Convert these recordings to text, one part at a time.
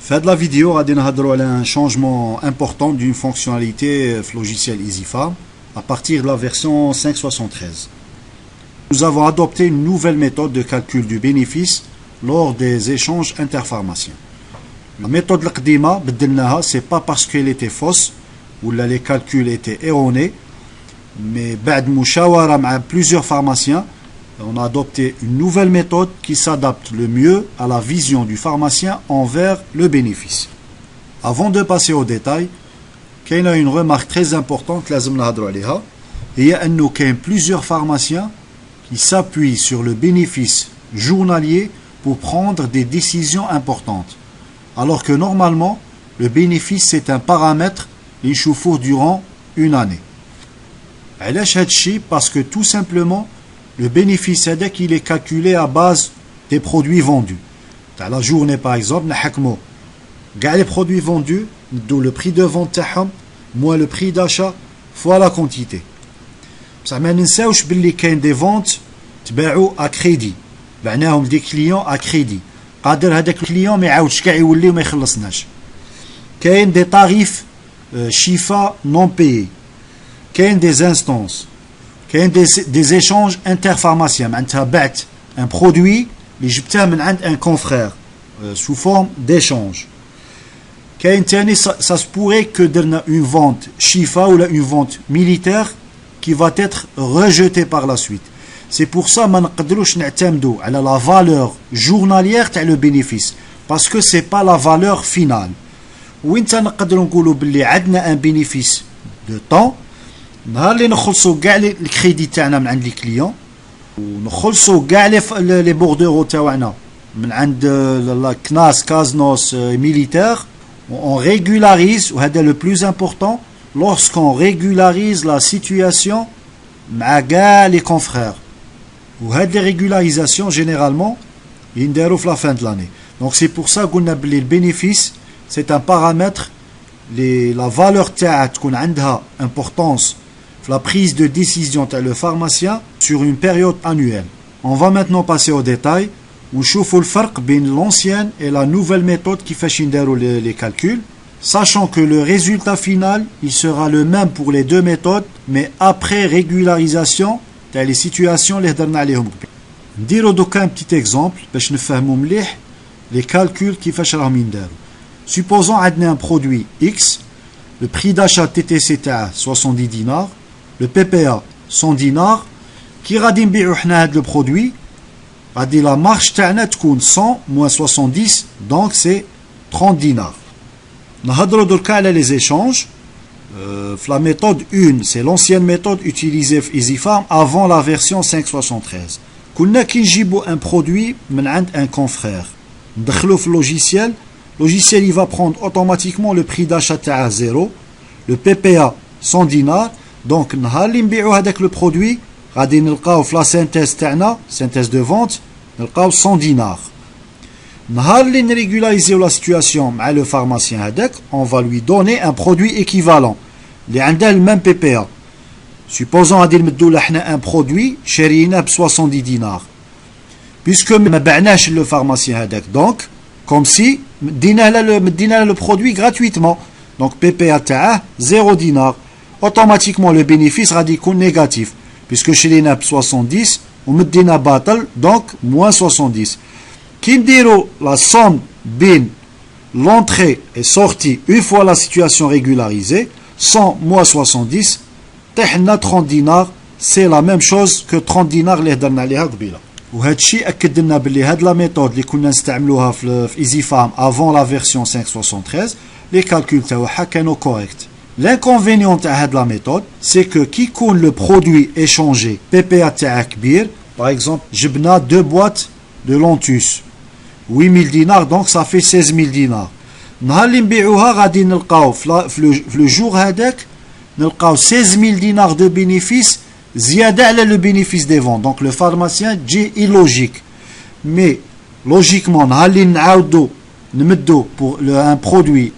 Dans la vidéo, on va parler d'un changement important d'une fonctionnalité logiciel EasyFarm à partir de la version 5.73. Nous avons adopté une nouvelle méthode de calcul du bénéfice lors des échanges interpharmaciens. La méthode القديمة بدلناها, c'est pas parce qu'elle était fausse ou là les calculs étaient erronés, mais بعد مشاورة مع plusieurs pharmaciens, on a adopté une nouvelle méthode qui s'adapte le mieux à la vision du pharmacien envers le bénéfice. Avant de passer au détail, il y a une remarque très importante que nous devons faire. Il y a plusieurs pharmaciens qui s'appuient sur le bénéfice journalier pour prendre des décisions importantes. Alors que normalement, le bénéfice c'est un paramètre qui chauffe durant une année. Parce que tout simplement, le bénéfice il est calculé à base des produits vendus. Dans la journée par exemple, nous les produits vendus, d'où le prix de vente moins le prix d'achat fois la quantité. Ça ne ننساوش باللي كاين des ventes تباعوا à crédit. معناهم des clients à crédit. قادر هذاك الكليون ما يعاودش كاع يولي وما يخلصناش. كاين des tarifs chiffres non payés. كاين des instances. كاين des échanges interpharmaciens. معناتها بعت un produit اللي جبته من عند un confrère sous forme d'échange. Ça se pourrait que درنا une vente chiffre ou une vente militaire qui va être rejetée par la suite. C'est pour ça que nous ne pouvons pas à la valeur journalière de le bénéfice. Parce que ce n'est pas la valeur finale. Où nous pouvons dire que nous avons un bénéfice de temps. Nous avons le crédit de les clients. Nous avons les bordereaux de la CNAS, CASNOS militaire. On régularise, et c'est le plus important, lorsqu'on régularise la situation avec les confrères. Les régularisations, généralement, ils déroulent la fin de l'année. Donc c'est pour ça qu'on a le bénéfice, c'est un paramètre, la valeur théâtre qu'on a importance, la prise de décision de le pharmacien sur une période annuelle. On va maintenant passer au détail. On chauffe le farq entre l'ancienne et la nouvelle méthode qui fait les calculs, sachant que le résultat final il sera le même pour les deux méthodes, mais après régularisation dans les situations les dernières. Dire un petit exemple pour nous les calculs qui fait supposons qu'on a un produit X, le prix d'achat TTC à 70 dinars, le PPA 100 dinars, qui radine le produit. La marge تاعنا 100 moins 70, donc c'est 30 dinars. نهضروا دركا على les échanges. La méthode 1, c'est l'ancienne méthode utilisée في EasyFarm avant la version 5.73. كنا كي نجيبوا un produit من عند un confrère. ندخلو في logiciel il va prendre automatiquement le prix d'achat تاعه 0, le PPA 100 dinars. Donc نهار اللي نبيعوا هذاك le produit غادي نلقاو في لا synthèse تاعنا synthèse de vente نلقاو 100 dinars. نهار اللي نريغولاريزيو لا سيتوياسيون مع لو pharmacien هذاك on va lui donner un produit équivalent اللي عنده le même PPA. supposons غادي نمدوا له حنا un produit شاريينه ب 70 dinars puisque ما بعناش لو pharmacien هذاك donc comme si مدينا له le produit gratuitement. donc PPA تاعه 0 dinars. automatiquement le bénéfice غادي يكون négatif puisque شرينا ب 70 ومدينا باطل donc moins 70. Qui نديرو la somme بين l'entrée et sortie une fois la situation régularisée 100 moins 70 طيحنا 30 dinars. c'est la même chose que 30 dinars اللي هضرنا عليها قبيله. وهذا الشيء اكد لنا باللي هاد لا ميثود اللي كنا نستعملوها في EasyFarm avant la version 5.73 les calculs تاعها كانوا corrects. L'inconvénient de la méthode, c'est que qui compte le produit échangé PPA تاعها كبير, par exemple, جبنا 2 boîtes de Lantus, 8000 dinars, donc ça fait 16000 dinars. نهار اللي نبيعوها غادي نلقاو في le jour هذاك نلقاو 16000 dinars de bénéfice زيادة على le bénéfice des ventes. Donc le pharmacien dit illogique. Mais logiquement نهار اللي نعاودو نمدو pour un produit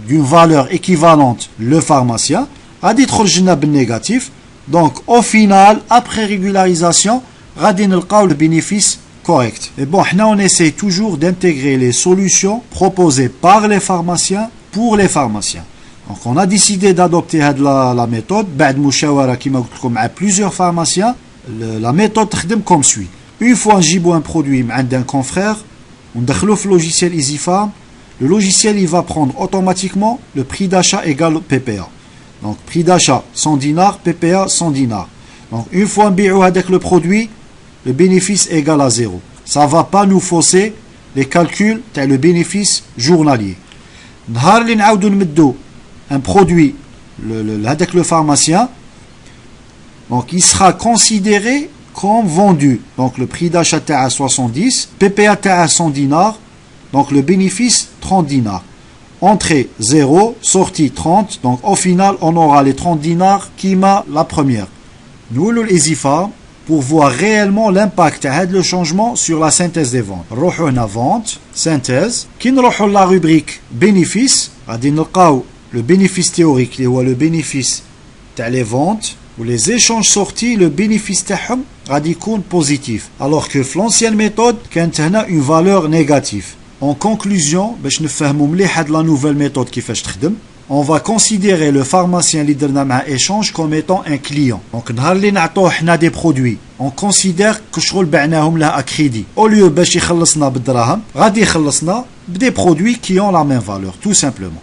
d'une valeur équivalente le pharmacien a dit trop négatif. Donc au final après régularisation غادي نلقاو le bénéfice correct. Et bon, on essaie toujours d'intégrer les solutions proposées par les pharmaciens pour les pharmaciens. Donc on a décidé d'adopter la méthode بعد مشاورة كما قلت لكم مع plusieurs pharmaciens. La méthode تخدم comme suit. Une fois نجيبوا un produit عند un confrère, on ندخلوه في logiciel EasyPharm. Le logiciel il va prendre automatiquement le prix d'achat égal PPA. Donc prix d'achat 100 dinars, PPA 100 dinars. Donc une fois نبيعوا هذاك le produit, le bénéfice est égal à 0. Ça ne va pas nous fausser les calculs de le bénéfice journalier. نهار اللي نعاودوا نمدوا un produit avec le pharmacien, donc il sera considéré comme vendu. Donc le prix d'achat est à 70, PPA est à 100 dinars, donc le bénéfice 30 dinars. Entrée 0, sortie 30, donc au final on aura les 30 dinars qui m'a la première. Nous l'EasyPharm pour voir réellement l'impact de le changement sur la synthèse des ventes. نروحوا هنا vente, synthèse, qui نروحوا la rubrique bénéfice, غادي نلقاو le bénéfice théorique qui est le bénéfice les ventes ou les échanges sortis, le bénéfice تاعهم غادي يكون positif, alors que l'ancienne méthode كانت هنا une valeur négative. En conclusion, باش نفهموا مليح هاد la nouvelle méthode كيفاش تخدم, on va considérer le pharmacien اللي درنا معاه échange comme étant un client. Donc نهار اللي نعطوه حنا des produits, on considère que شغل بعناهم له à crédit. Au lieu باش يخلصنا بالدراهم, غادي يخلصنا des produits qui ont la même valeur, tout simplement.